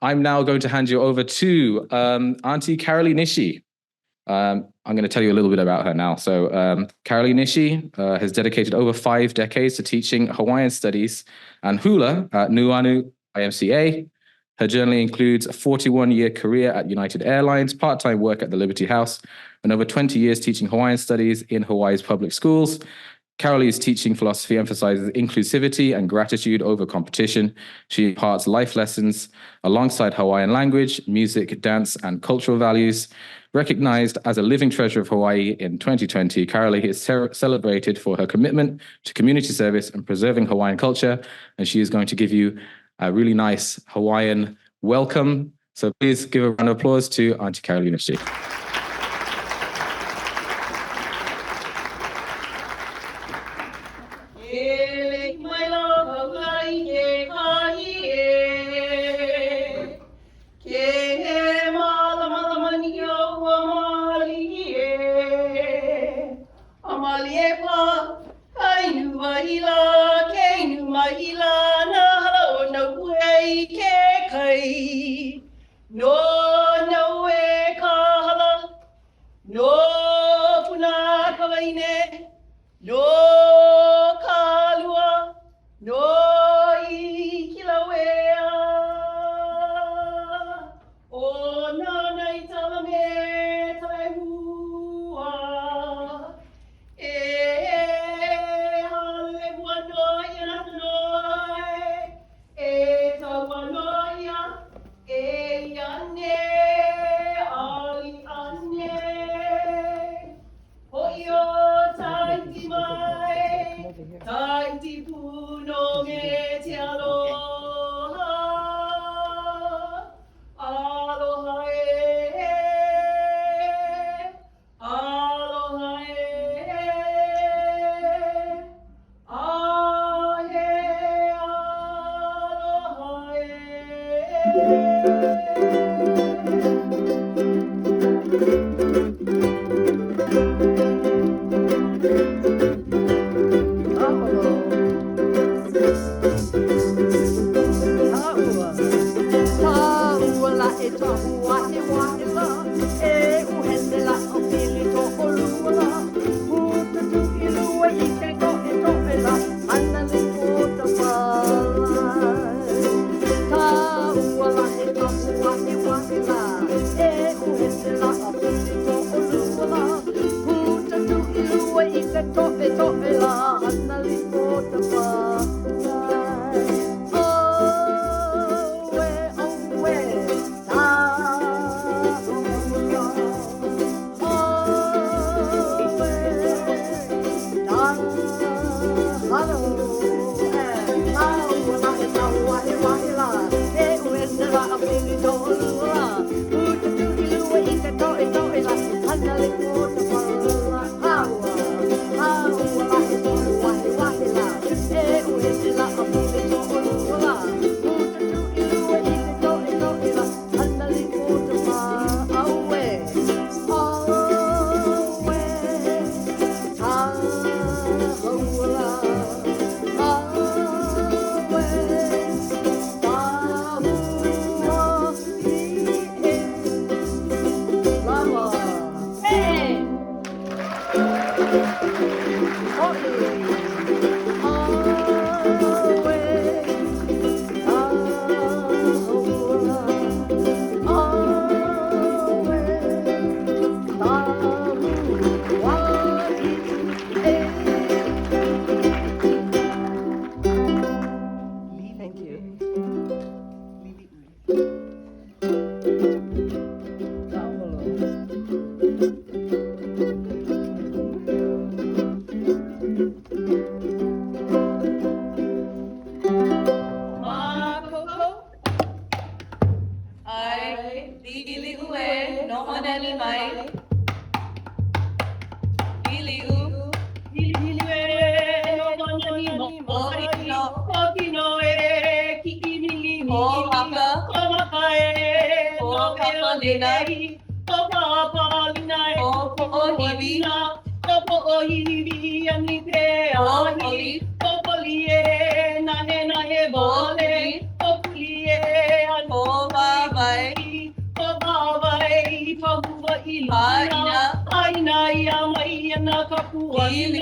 I'm now going to hand you over to Auntie Carolee Nishi. I'm going to tell you a little bit about her now. So Carolee Nishi has dedicated over 5 decades to teaching Hawaiian studies and hula at Nuuanu IMCA. Her journey includes a 41-year career at United Airlines, part-time work at the Liberty House, and over 20 years teaching Hawaiian studies in Hawaii's public schools. Carolee's teaching philosophy emphasizes inclusivity and gratitude over competition. She imparts life lessons alongside Hawaiian language, music, dance, and cultural values. Recognized as a living treasure of Hawaii in 2020, Carolee is celebrated for her commitment to community service and preserving Hawaiian culture, and she is going to give you a really nice Hawaiian welcome. So please give a round of applause to Auntie Carolee Nishi. Hallelujah. Lili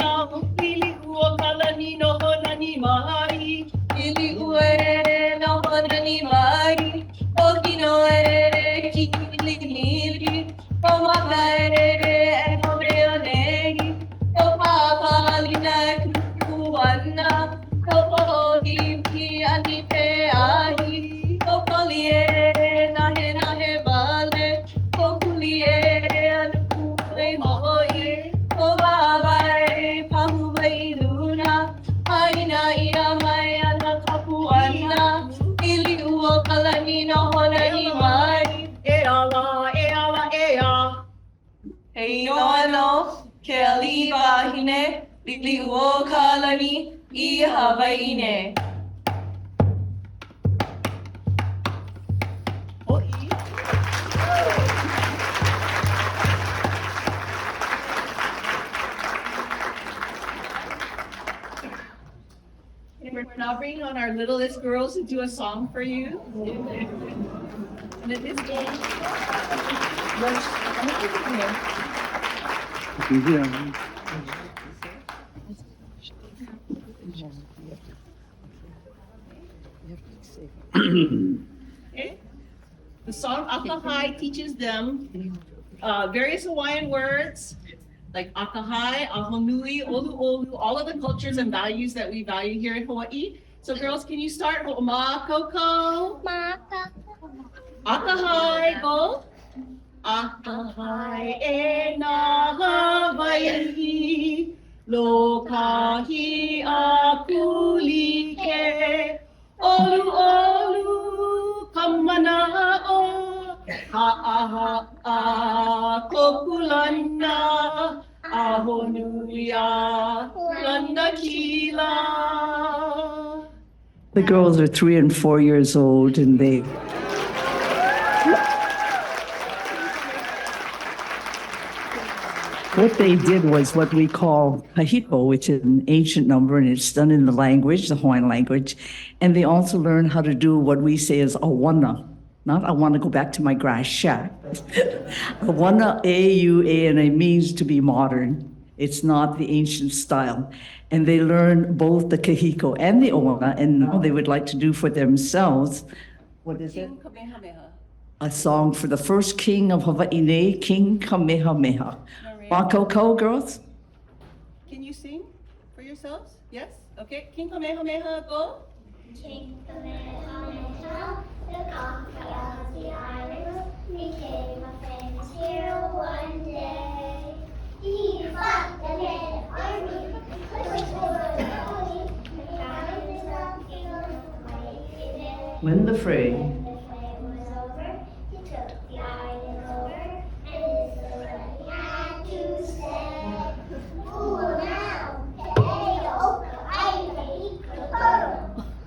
ua kalani no honani mai. Lili ua no honani mai. Okino e kili nili. O maka e no reo nei. O papa lina kuana. O poli ki ani pe ahi. O poli e nahe vale. O kuli e anu kule moi. O baba e pahu mai luna. Aina ia mai ana kapuana. Ili ua kalani no honani mai. E ala, e ala, e a. Hei noano, ke aliwa hine. Lili ua kalani I Hawaiine. We're now bringing on our littlest girls to do a song for you. And it is okay. The song Akahai teaches them various Hawaiian words like Akahai, Ahonui, Olu Olu, all of the cultures and values that we value here in Hawaii. So girls, can you start? Ma Koko. Akahai, go. Akahai e na Hawaii, lokahi a kulike, olu olu kamana'o, ha'aha'a kokulana, ahonuia lanakila. The girls are 3 and 4 years old, and they what they did was what we call kahiko, which is an ancient number, and it's done in the language, the Hawaiian language. And they also learn how to do what we say is awana. Not I want to go back to my grass shack. Awana, A-U-A-N-A, means to be modern. It's not the ancient style. And they learn both the kahiko and the awana, and now they would like to do for themselves, what is it? A song for the first king of Hawaii, King Kamehameha. Makoko, girls? Can you sing for yourselves? Yes? Okay. King Kamehameha, go. King Kamehameha, the conqueror of the islands, became a famous hero one day. He fought the red army, pushed forward the army, and found himself king of Hawaii. When the fray When the fray was over, he took the island over, and this is what he had to say. Ooh, now, hey, oka, aina, ika, koro.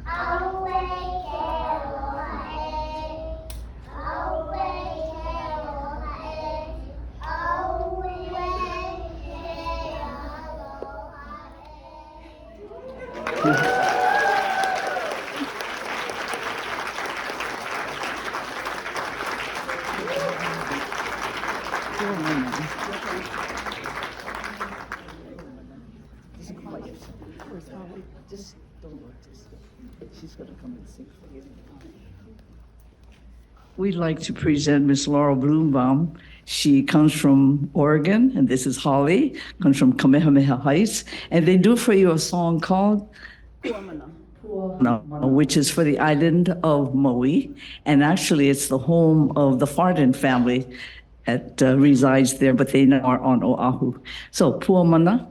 Aue, kealoha, aue, kealoha, aue, kealoha. Just don't look this way. She's going to come and sing for you. We'd like to present Miss Laurel Bloombaum. She comes from Oregon, and this is Holly, comes from Kamehameha Heights, and they do for you a song called Puamana, which is for the island of Maui, and actually it's the home of the Haldane family that resides there, but they now are on Oahu. So Puamana.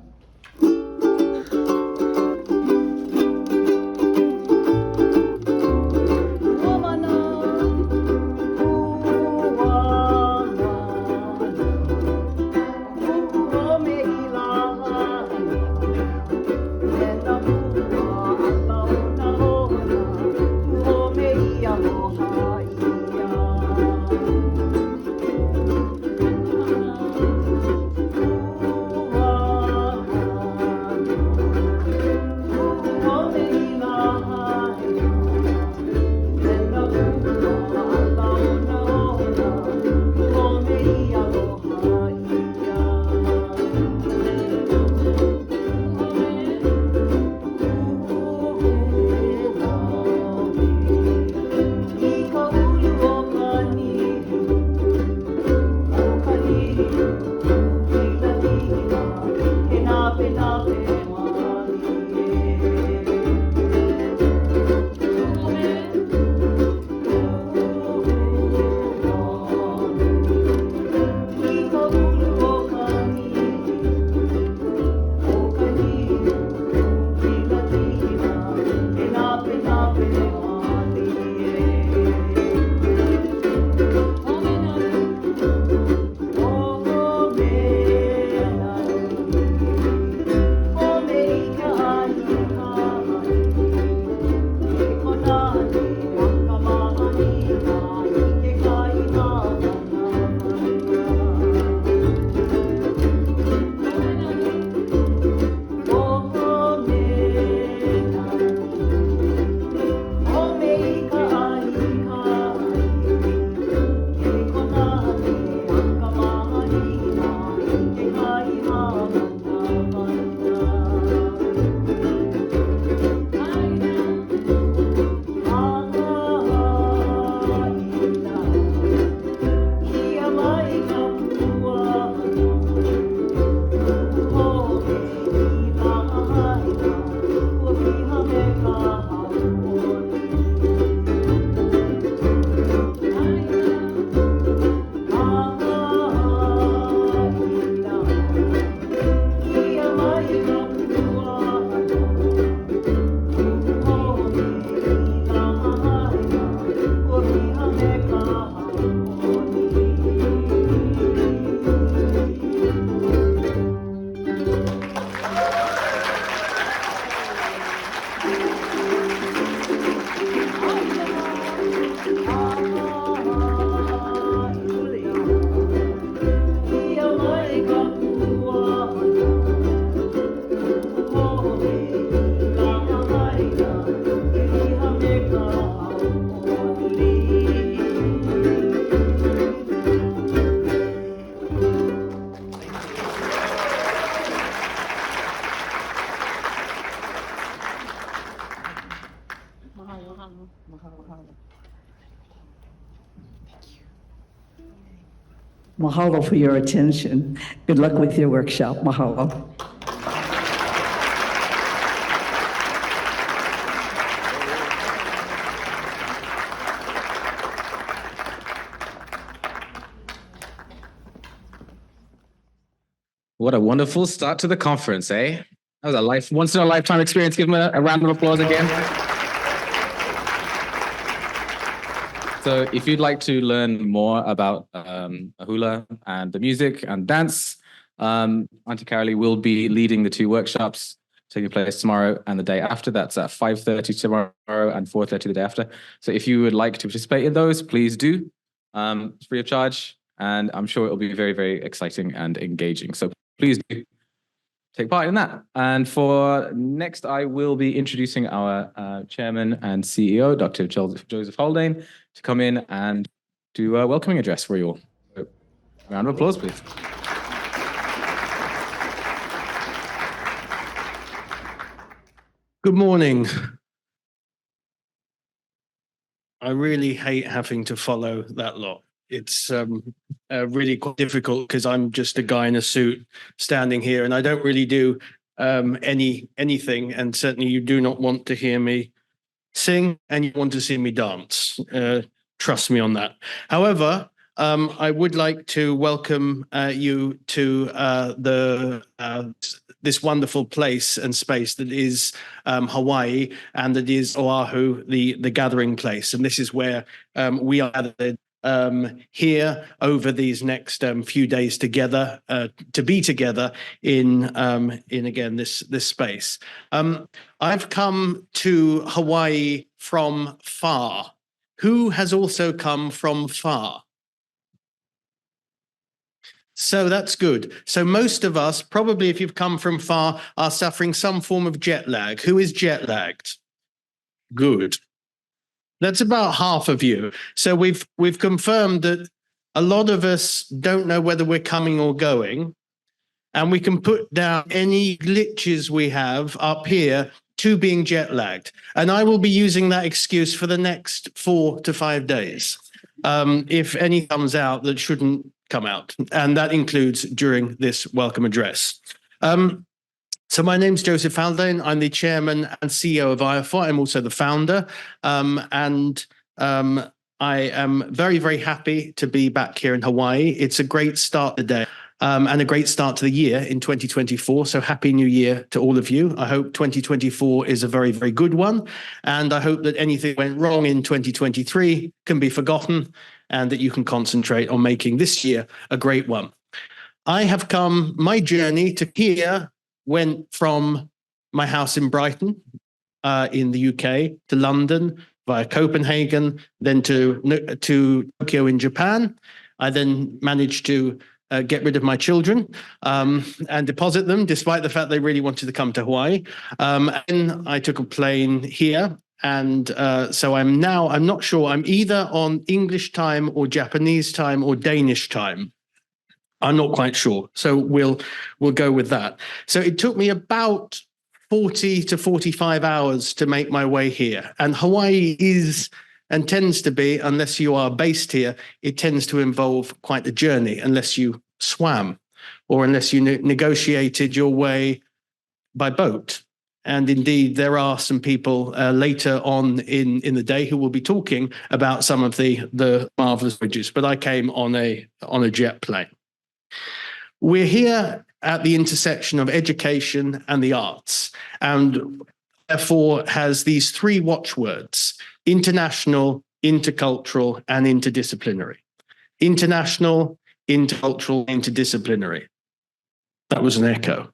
Mahalo for your attention. Good luck with your workshop. Mahalo. What a wonderful start to the conference, eh? That was a once in a lifetime experience. Give them a round of applause again. So if you'd like to learn more about hula and the music and dance, Auntie Carolee will be leading the two workshops taking place tomorrow and the day after. That's at 5:30 tomorrow and 4:30 the day after. So if you would like to participate in those, please do. It's free of charge, and I'm sure it'll be very, very exciting and engaging. So please do take part in that. And for next, I will be introducing our chairman and CEO, Dr. Joseph Haldane, to come in and do a welcoming address for you all. So, a round of applause, please. Good morning. I really hate having to follow that lot. It's really quite difficult because I'm just a guy in a suit standing here and I don't really do anything. And certainly you do not want to hear me sing and you want to see me dance. Trust me on that. However, I would like to welcome you to this wonderful place and space that is Hawaii, and that is Oahu, the gathering place. And this is where we are gathered here over these next few days together, to be together in again this space. I've come to Hawaii from far. Who has also come from far? So that's good. So most of us, probably if you've come from far, are suffering some form of jet lag. Who is jet lagged? Good. That's about half of you. So we've confirmed that a lot of us don't know whether we're coming or going, and we can put down any glitches we have up here to being jet lagged. And I will be using that excuse for the next 4 to 5 days, if any comes out that shouldn't come out, and that includes during this welcome address. So my name's Joseph Haldane. I'm the chairman and CEO of IAFOR. I'm also the founder, and I am very, very happy to be back here in Hawaii. It's a great start to the day and a great start to the year in 2024. So happy New Year to all of you. I hope 2024 is a very, very good one, and I hope that anything went wrong in 2023 can be forgotten, and that you can concentrate on making this year a great one. My journey to here went from my house in Brighton in the UK to London via Copenhagen, then to Tokyo in Japan. I then managed to get rid of my children and deposit them, despite the fact they really wanted to come to Hawaii. And I took a plane here. And so I'm not sure, I'm either on English time or Japanese time or Danish time. I'm not quite sure. So we'll go with that. So it took me about 40 to 45 hours to make my way here. And Hawaii is and tends to be, unless you are based here, it tends to involve quite a journey, unless you swam or unless you negotiated your way by boat. And indeed, there are some people later on in the day who will be talking about some of the marvelous bridges. But I came on a jet plane. We're here at the intersection of education and the arts, and therefore has these 3 watchwords: international, intercultural, and interdisciplinary. International, intercultural, interdisciplinary. That was an echo.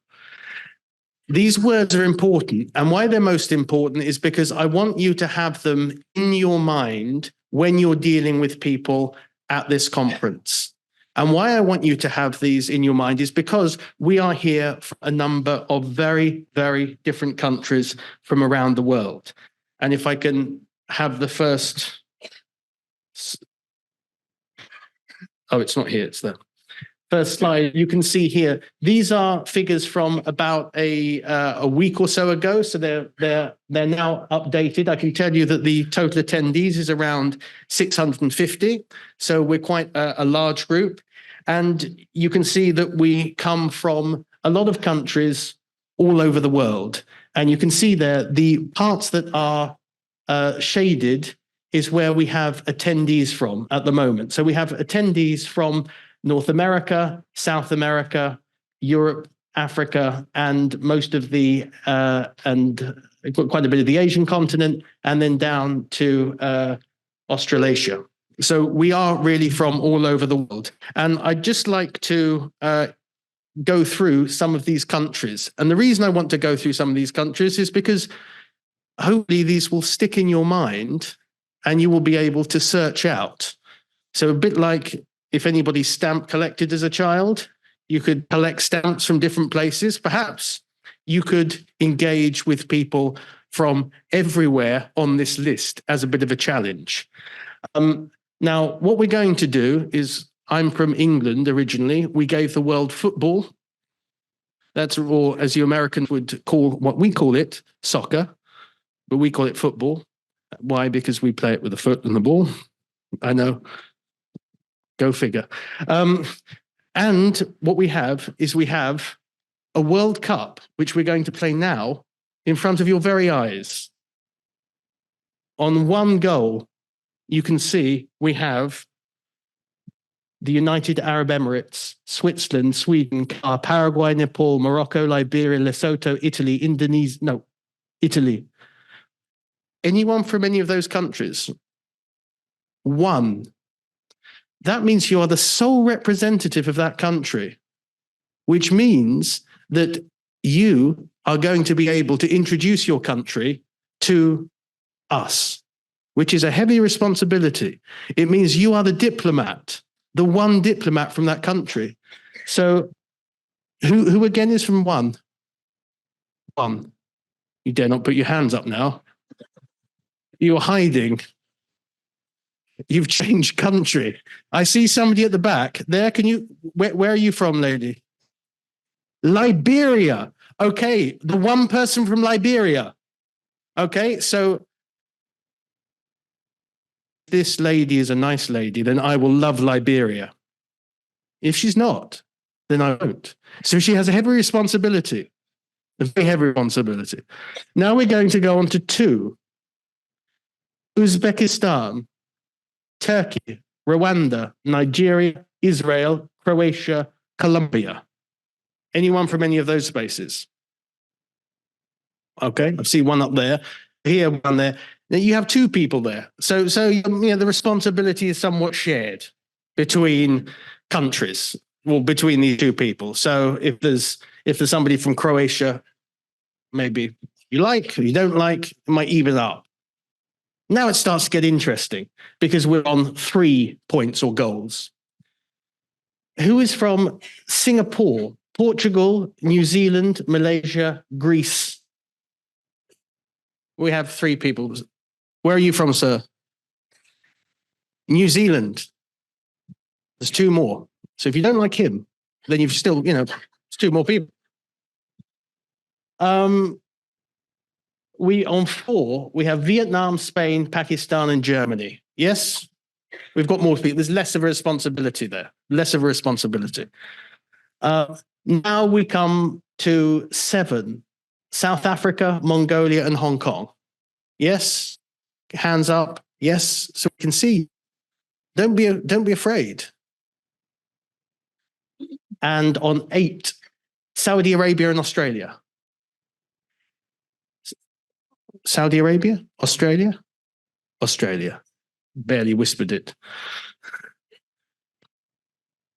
These words are important, and why they're most important is because I want you to have them in your mind when you're dealing with people at this conference. And why I want you to have these in your mind is because we are here from a number of very, very different countries from around the world. And if I can have the first... Oh, it's not here, it's there. first slide, you can see here, these are figures from about a week or so ago. So they're now updated. I can tell you that the total attendees is around 650. So we're quite a large group. And you can see that we come from a lot of countries all over the world. And you can see there, the parts that are shaded is where we have attendees from at the moment. So we have attendees from North America, South America, Europe, Africa, and most of the, and quite a bit of the Asian continent, and then down to Australasia. So we are really from all over the world. And I'd just like to go through some of these countries. And the reason I want to go through some of these countries is because hopefully these will stick in your mind and you will be able to search out. So a bit like if anybody stamp collected as a child, you could collect stamps from different places. Perhaps you could engage with people from everywhere on this list as a bit of a challenge. Now, what we're going to do is, I'm from England originally. We gave the world football. That's, or as you Americans would call, what we call it, soccer, but we call it football. Why? Because we play it with the foot and the ball. I know. Go figure. And what we have is we have a World Cup, which we're going to play now in front of your very eyes. On one goal, you can see we have the United Arab Emirates, Switzerland, Sweden, Paraguay, Nepal, Morocco, Liberia, Lesotho, Italy, Indonesia, no, Italy. Anyone from any of those countries? One. That means you are the sole representative of that country, which means that you are going to be able to introduce your country to us, which is a heavy responsibility. It means you are the diplomat, the one diplomat from that country. So who again is from one? One. You dare not put your hands up now. You're hiding. You've changed country. I see somebody at the back there. Can you, where are you from, lady? Liberia. Okay, the one person from Liberia. Okay, so this lady is a nice lady, then I will love Liberia. If she's not, then I won't. So she has a heavy responsibility, a very heavy responsibility. Now we're going to go on to two. Uzbekistan, Turkey, Rwanda, Nigeria, Israel, Croatia, Colombia. Anyone from any of those spaces? Okay, I see one up there. Here, one there. Now you have two people there. So you know, the responsibility is somewhat shared between countries, well, between these two people. So if there's somebody from Croatia, maybe you like, or you don't like, it might even up. Now it starts to get interesting because we're on 3 points or goals. Who is from Singapore, Portugal, New Zealand, Malaysia, Greece? We have 3 people. Where are you from, sir? New Zealand. There's 2 more. So if you don't like him, then you've still, you know, it's 2 more people. We on 4, we have Vietnam, Spain, Pakistan, and Germany. Yes, we've got more people. There's less of a responsibility there. Less of a responsibility. Now we come to 7. South Africa, Mongolia, and Hong Kong. Yes, hands up. Yes, so we can see. Don't be afraid. And on 8, Saudi Arabia and Australia. Saudi Arabia, Australia, Australia. Barely whispered it.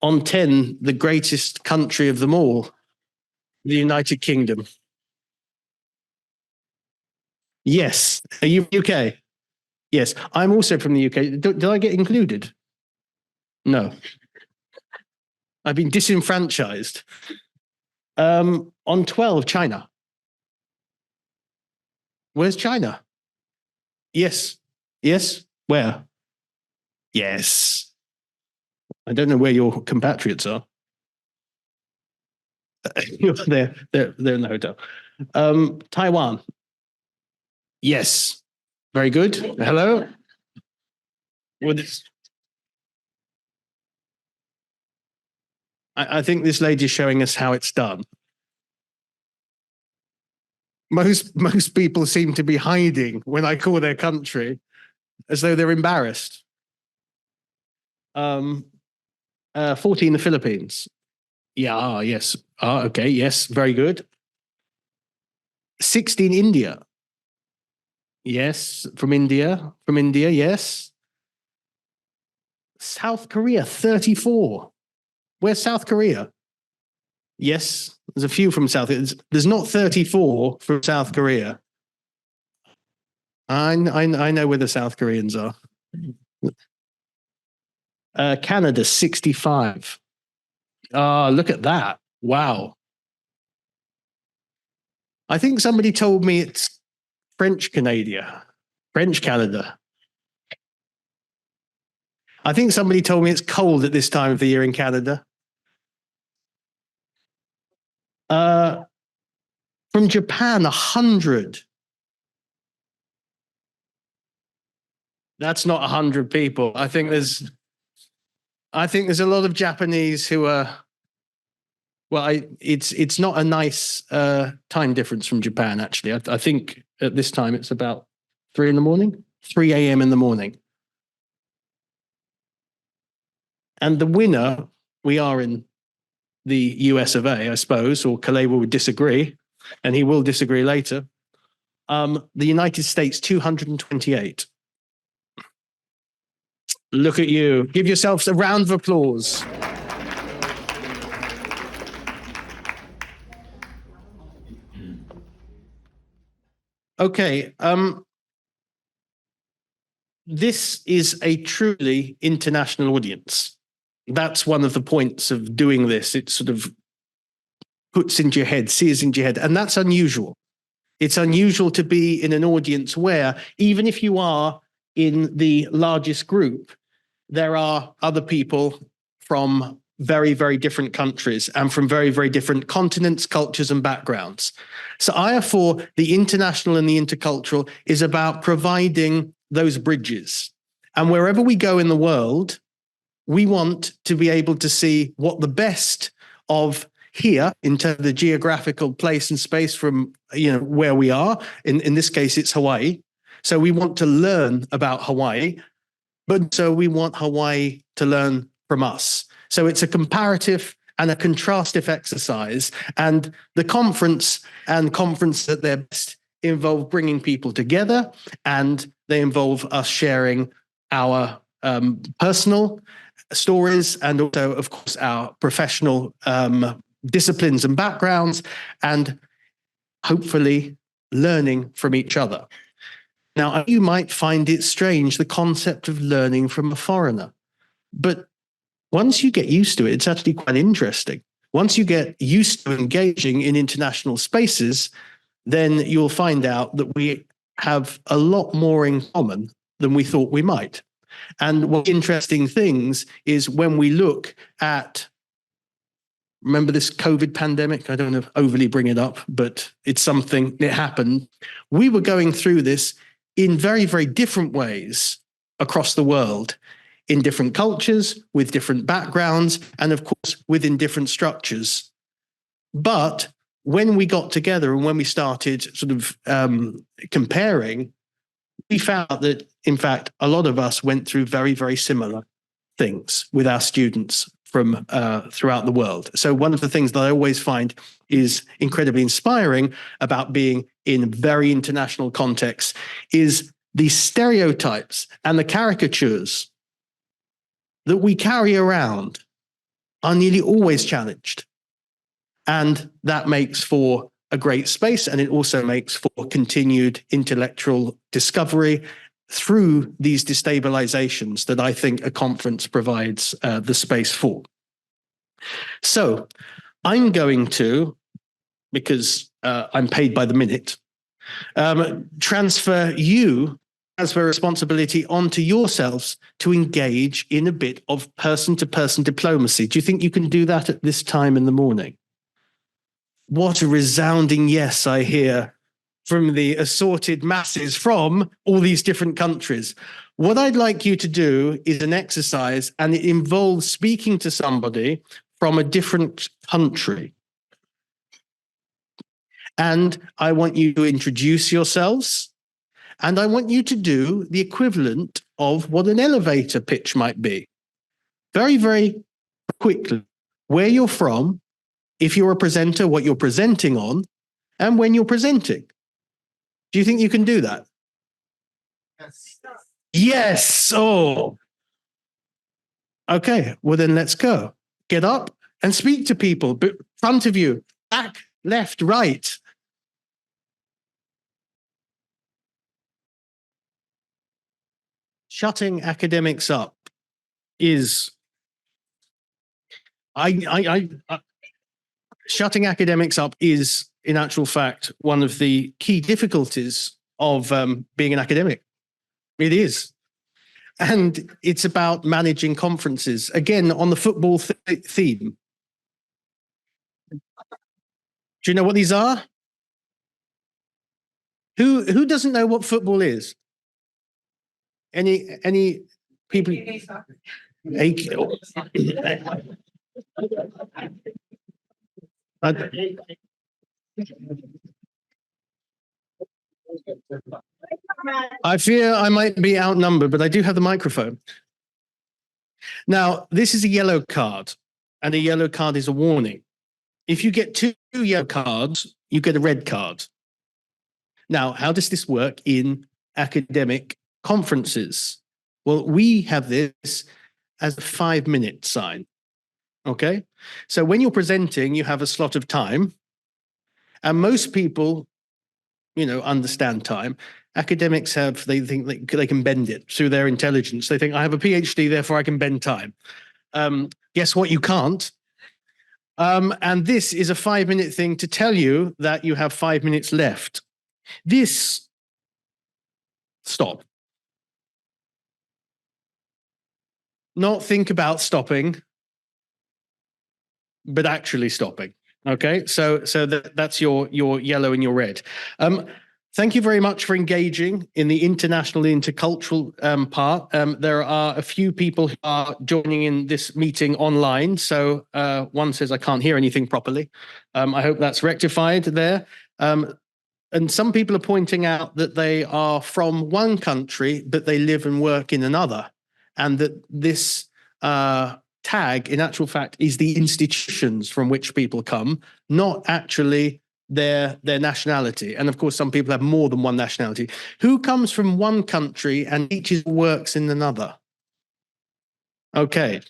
On 10, the greatest country of them all, the United Kingdom. Yes. Are you UK? Yes. I'm also from the UK. Did I get included? No. I've been disenfranchised. On 12, China. Where's China? Yes. Yes. Where? Yes. I don't know where your compatriots are. They're in the hotel. Taiwan. Yes. Very good. Hello. I think this lady is showing us how it's done. Most people seem to be hiding when I call their country, as though they're embarrassed. 14, the Philippines. Yeah, yes. Okay, yes, very good. 16, India. Yes, from India, yes. South Korea, 34. Where's South Korea? Yes, there's a few from South. There's not 34 from South Korea. I know where the South Koreans are. Canada, 65. Look at that. Wow. I think somebody told me it's French Canada. French Canada. I think somebody told me it's cold at this time of the year in Canada. From Japan, 100. That's not 100 people. I think there's a lot of Japanese who are. Well, it's not a nice time difference from Japan, actually. I think at this time it's about 3 a.m. in the morning. And the winner, we are in the US of A, I suppose, or Kaleva would disagree, and he will disagree later. The United States, 228. Look at you. Give yourselves a round of applause. Okay. This is a truly international audience. That's one of the points of doing this. It sort of puts into your head, sears into your head, and that's unusual. It's unusual to be in an audience where, even if you are in the largest group, there are other people from very, very different countries and from very, very different continents, cultures, and backgrounds. So IAFOR, the international and the intercultural, is about providing those bridges. And wherever we go in the world, we want to be able to see what the best of here in terms of the geographical place and space from where we are. In this case, it's Hawaii. So we want to learn about Hawaii, but so we want Hawaii to learn from us. So it's a comparative and a contrastive exercise. And the conference and conference at their best involve bringing people together, and they involve us sharing our personal stories and also, of course, our professional disciplines and backgrounds, and hopefully learning from each other. Now, you might find it strange, the concept of learning from a foreigner, but once you get used to it, it's actually quite interesting. Once you get used to engaging in international spaces, then you'll find out that we have a lot more in common than we thought we might. And one interesting things is when we look at, remember this COVID pandemic? I don't want to overly bring it up, but it's something that happened. We were going through this in very, very different ways across the world, in different cultures, with different backgrounds, and of course, within different structures. But when we got together and when we started sort of comparing, we found that, in fact, a lot of us went through very, very similar things with our students from throughout the world. So one of the things that I always find is incredibly inspiring about being in very international contexts is the stereotypes and the caricatures that we carry around are nearly always challenged. And that makes for a great space, and it also makes for continued intellectual discovery through these destabilizations that I think a conference provides the space for. So I'm going to, because I'm paid by the minute, transfer responsibility onto yourselves to engage in a bit of person-to-person diplomacy. Do you think you can do that at this time in the morning? What a resounding yes I hear from the assorted masses from all these different countries. What I'd like you to do is an exercise, and it involves speaking to somebody from a different country. And I want you to introduce yourselves, and I want you to do the equivalent of what an elevator pitch might be. Very, very quickly. Where you're from, if you're a presenter, what you're presenting on, and when you're presenting. Do you think you can do that? Yes. Yes. Oh. Okay. Well, then let's go. Get up and speak to people. But front of you, back, left, right. Shutting academics up is shutting academics up is, in actual fact, one of the key difficulties of being an academic. It is. And it's about managing conferences. Again, on the football theme. Do you know what these are? Who doesn't know what football is? Any people? I fear I might be outnumbered, but I do have the microphone. Now, this is a yellow card, and a yellow card is a warning. If you get 2 yellow cards, you get a red card. Now, how does this work in academic conferences? Well, we have this as a 5-minute sign. Okay? So when you're presenting, you have a slot of time, and most people, understand time. Academics they think they can bend it through their intelligence. They think, I have a PhD, therefore I can bend time. Guess what? You can't. And this is a 5-minute thing to tell you that you have 5 minutes left. Stop. Not think about stopping, but actually stopping. Okay, so that's your yellow and your red. Thank you very much for engaging in the international intercultural part. There are a few people who are joining in this meeting online. So one says, I can't hear anything properly. I hope that's rectified there. And some people are pointing out that they are from one country, but they live and work in another. And that this tag, in actual fact, is the institutions from which people come, not actually their nationality. And of course, some people have more than one nationality. Who comes from one country and teaches works in another? Okay,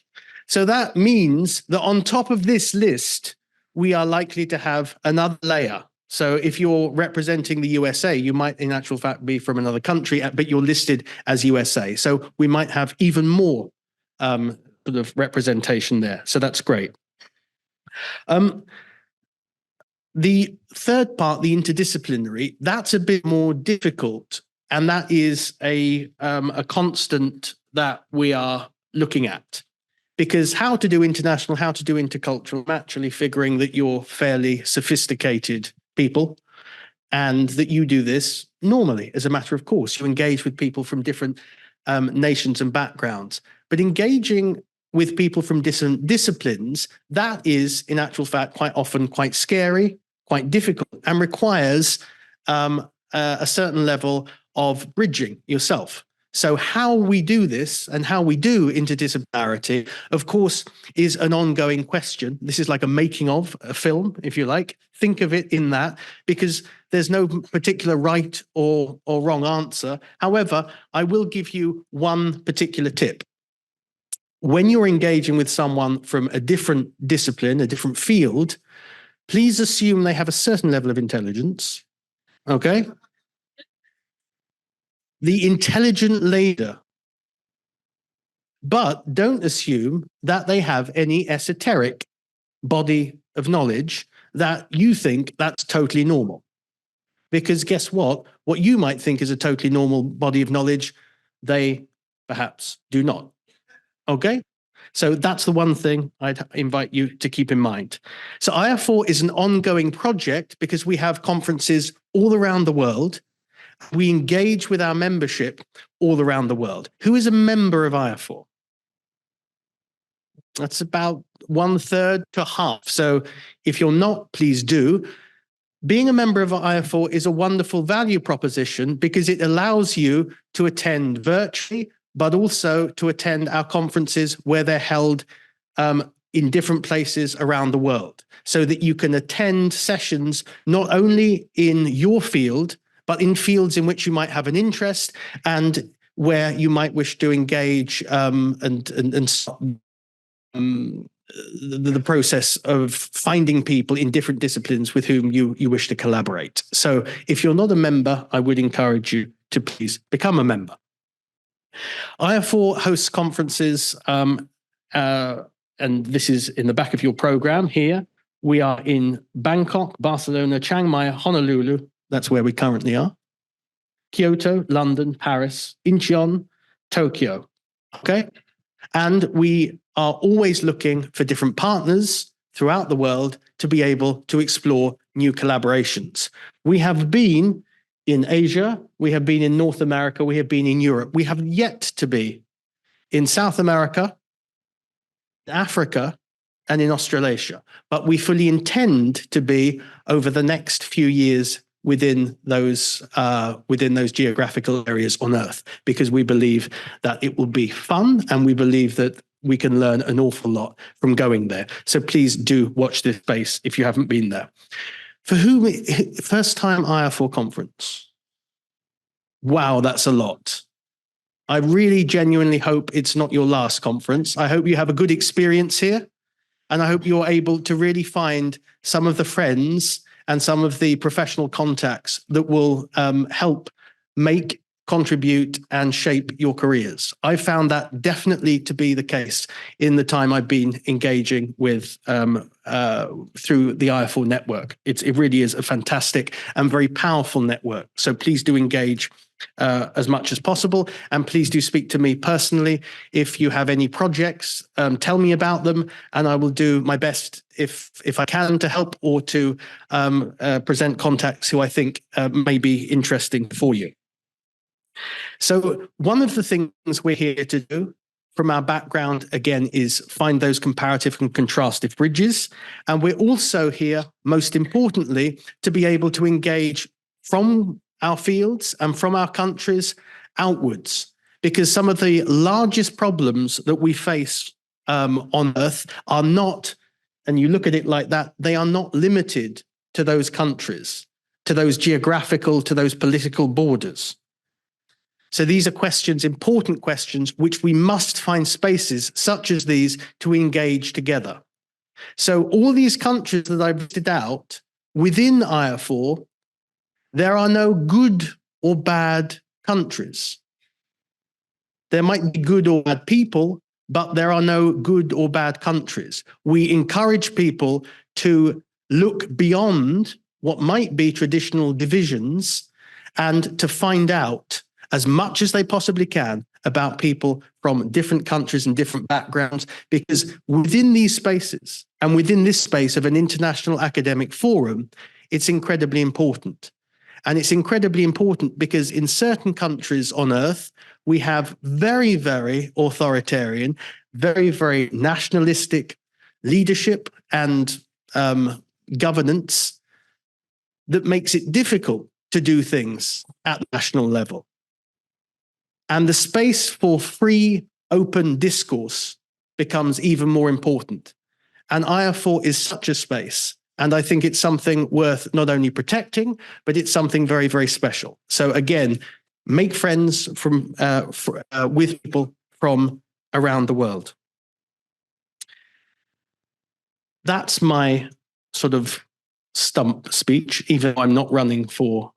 so that means that on top of this list, we are likely to have another layer. So if you're representing the USA, you might in actual fact be from another country, but you're listed as USA. So we might have even more sort of representation there. So that's great. The third part, the interdisciplinary, that's a bit more difficult. And that is a constant that we are looking at. Because how to do international, how to do intercultural, I'm actually figuring that you're fairly sophisticated people and that you do this normally as a matter of course. You engage with people from different nations and backgrounds. But engaging with people from different disciplines, that is, in actual fact, quite often quite scary, quite difficult, and requires a certain level of bridging yourself. So how we do this and how we do interdisciplinarity, of course, is an ongoing question. This is like a making of a film, if you like. Think of it in that, because there's no particular right or wrong answer. However, I will give you one particular tip. When you're engaging with someone from a different discipline, a different field, please assume they have a certain level of intelligence, okay? The intelligent leader. But don't assume that they have any esoteric body of knowledge that you think that's totally normal. Because guess what? What you might think is a totally normal body of knowledge, they perhaps do not. Okay? So that's the one thing I'd invite you to keep in mind. So IAFOR is an ongoing project because we have conferences all around the world. We engage with our membership all around the world. Who is a member of IAFOR? That's about 1/3 to half. So if you're not, please do. Being a member of IAFOR is a wonderful value proposition because it allows you to attend virtually, but also to attend our conferences where they're held in different places around the world, so that you can attend sessions not only in your field, but in fields in which you might have an interest and where you might wish to engage the process of finding people in different disciplines with whom you wish to collaborate. So if you're not a member, I would encourage you to please become a member. IAFOR hosts conferences, and this is in the back of your program here. We are in Bangkok, Barcelona, Chiang Mai, Honolulu. That's where we currently are. Kyoto, London, Paris, Incheon, Tokyo. Okay? And we are always looking for different partners throughout the world to be able to explore new collaborations. We have been in Asia, we have been in North America, we have been in Europe. We have yet to be in South America, Africa, and in Australasia. But we fully intend to be over the next few years within those geographical areas on Earth, because we believe that it will be fun and we believe that we can learn an awful lot from going there. So please do watch this space if you haven't been there. For whom, first time IAFOR conference? Wow, that's a lot. I really genuinely hope it's not your last conference. I hope you have a good experience here. And I hope you're able to really find some of the friends and some of the professional contacts that will help make, contribute, and shape your careers. I found that definitely to be the case in the time I've been engaging with through the IAFOR network. It really is a fantastic and very powerful network. So please do engage as much as possible. And please do speak to me personally. If you have any projects, tell me about them, and I will do my best if I can to help or to present contacts who I think may be interesting for you. So one of the things we're here to do from our background, again, is find those comparative and contrastive bridges. And we're also here, most importantly, to be able to engage from our fields and from our countries outwards, because some of the largest problems that we face on Earth are not, and you look at it like that, they are not limited to those countries, to those geographical, to those political borders. So these are questions, important questions, which we must find spaces such as these to engage together. So all these countries that I've listed out within IAFOR, there are no good or bad countries. There might be good or bad people, but there are no good or bad countries. We encourage people to look beyond what might be traditional divisions and to find out as much as they possibly can about people from different countries and different backgrounds, because within these spaces and within this space of an international academic forum, it's incredibly important. And it's incredibly important because in certain countries on Earth, we have very, very authoritarian, very, very nationalistic leadership and governance that makes it difficult to do things at the national level. And the space for free, open discourse becomes even more important. And IAFOR is such a space. And I think it's something worth not only protecting, but it's something very, very special. So again, make friends with people from around the world. That's my sort of stump speech, even though I'm not running for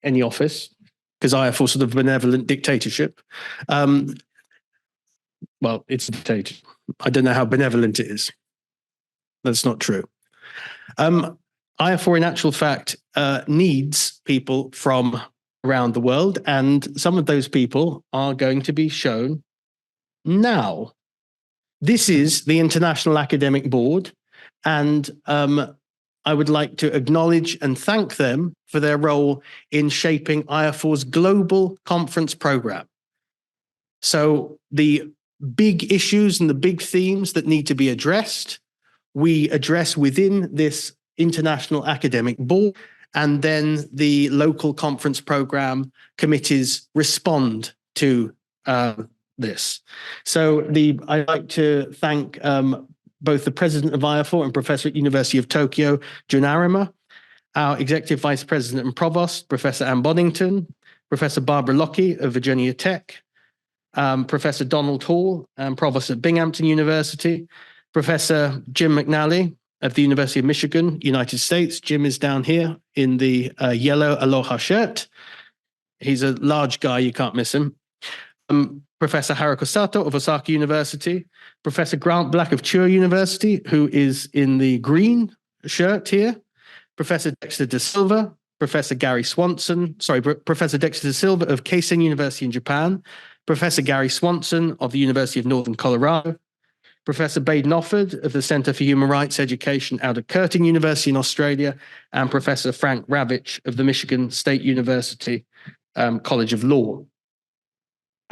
any office, because IAFOR sort of benevolent dictatorship. Well, it's a dictatorship. I don't know how benevolent it is. That's not true. IAFOR, in actual fact, needs people from around the world, and some of those people are going to be shown now. This is the International Academic Board, and I would like to acknowledge and thank them for their role in shaping IAFOR's global conference program. So the big issues and the big themes that need to be addressed, we address within this International Academic Board, and then the local conference program committees respond to this. So I'd like to thank both the president of IAFOR and professor at University of Tokyo, Junarima, our executive vice president and provost, Professor Ann Boddington, Professor Barbara Lockie of Virginia Tech, Professor Donald Hall, provost at Binghamton University, Professor Jim McNally of the University of Michigan, United States. Jim is down here in the yellow Aloha shirt. He's a large guy, you can't miss him. Professor Haruko Sato of Osaka University, Professor Grant Black of Chuo University, who is in the green shirt here, Professor Dexter De Silva, Professor Professor Dexter De Silva of Keisen University in Japan, Professor Gary Swanson of the University of Northern Colorado, Professor Baden Offord of the Center for Human Rights Education out of Curtin University in Australia, and Professor Frank Ravitch of the Michigan State University College of Law.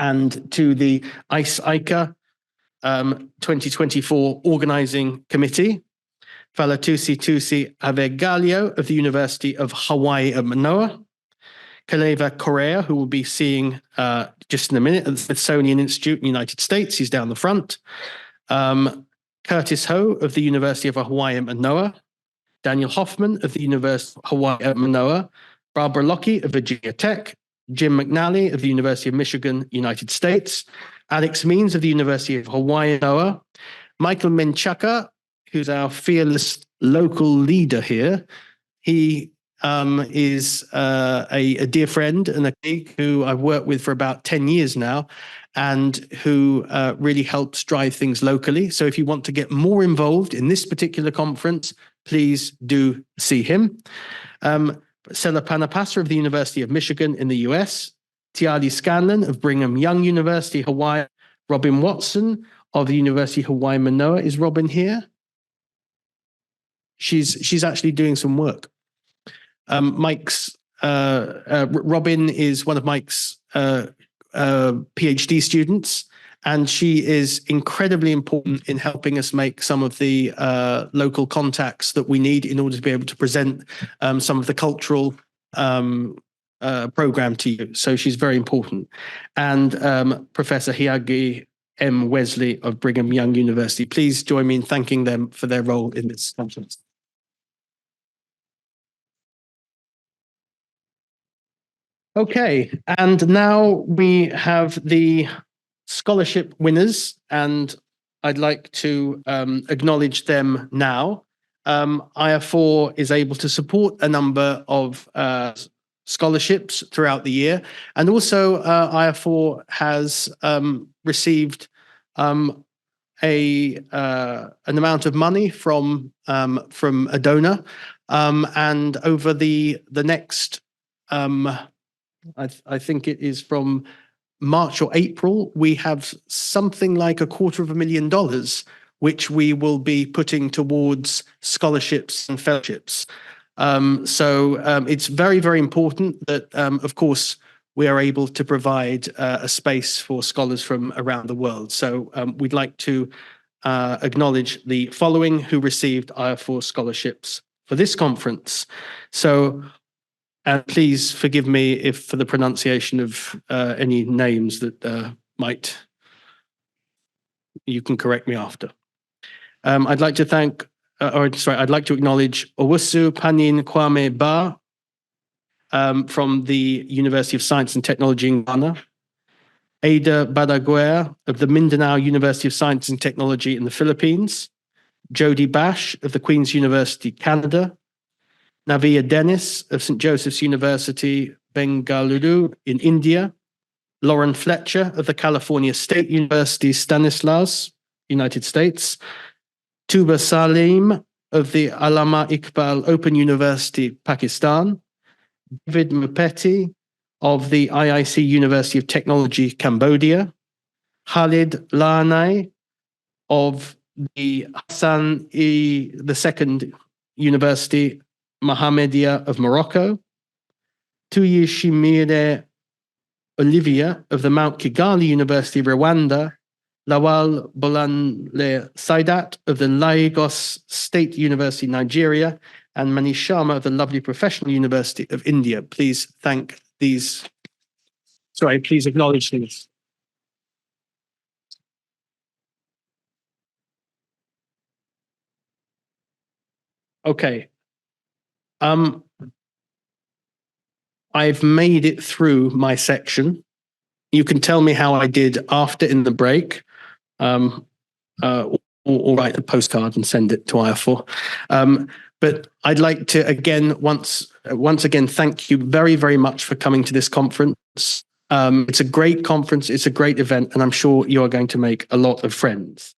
And to the IICAH 2024 Organizing Committee, Falatusi Tusi Avegalio of the University of Hawaii at Manoa, Kaleva Correa, who we'll be seeing just in a minute at the Smithsonian Institute in the United States. He's down the front. Curtis Ho of the University of Hawaii at Manoa, Daniel Hoffman of the University of Hawaii at Manoa, Barbara Lockie of Virginia Tech, Jim McNally of the University of Michigan, United States, Alex Means of the University of Hawaii, Manoa, Michael Menchaca, who's our fearless local leader here. He is a dear friend and a colleague who I've worked with for about 10 years now, and who really helps drive things locally. So if you want to get more involved in this particular conference, please do see him. Sela Panapasa of the University of Michigan in the US, Tiali Scanlon of Brigham Young University, Hawaii, Robin Watson of the University of Hawaii, Manoa. Is Robin here? She's actually doing some work. Robin is one of Mike's PhD students, and she is incredibly important in helping us make some of the local contacts that we need in order to be able to present some of the cultural program to you. So she's very important. And Professor Hiagi M. Wesley of Brigham Young University. Please join me in thanking them for their role in this conference. Okay, and now we have the scholarship winners, and I'd like to acknowledge them now. IAFOR is able to support a number of scholarships throughout the year, and also IAFOR has received an amount of money from a donor, and over the next I think it is from March or April, we have something like $250,000, which we will be putting towards scholarships and fellowships. So it's very, very important that, of course, we are able to provide a space for scholars from around the world. So we'd like to acknowledge the following who received IAFOR scholarships for this conference. So and please forgive me if for the pronunciation of any names that you can correct me after. I'd like to I'd like to acknowledge Owusu Panin Kwame Ba from the University of Science and Technology in Ghana, Ada Badaguer of the Mindanao University of Science and Technology in the Philippines, Jody Bash of the Queen's University, Canada, Navia Dennis of St. Joseph's University, Bengaluru in India, Lauren Fletcher of the California State University, Stanislaus, United States, Tuba Salim of the Allama Iqbal Open University, Pakistan, David Mapeti of the IIC University of Technology, Cambodia, Khalid Lanai of the Hassan II University, Mohammedia of Morocco, Tuyishimire Olivia of the Mount Kigali University of Rwanda, Lawal Bolanle Saidat of the Lagos State University, Nigeria, and Manish Sharma of the lovely Professional University of India. Please thank these. Sorry, please acknowledge these. Okay. I've made it through my section. You can tell me how I did after in the break. Or write a postcard and send it to IAFOR. But I'd like to again, once again, thank you very, very much for coming to this conference. It's a great conference. It's a great event, and I'm sure you are going to make a lot of friends.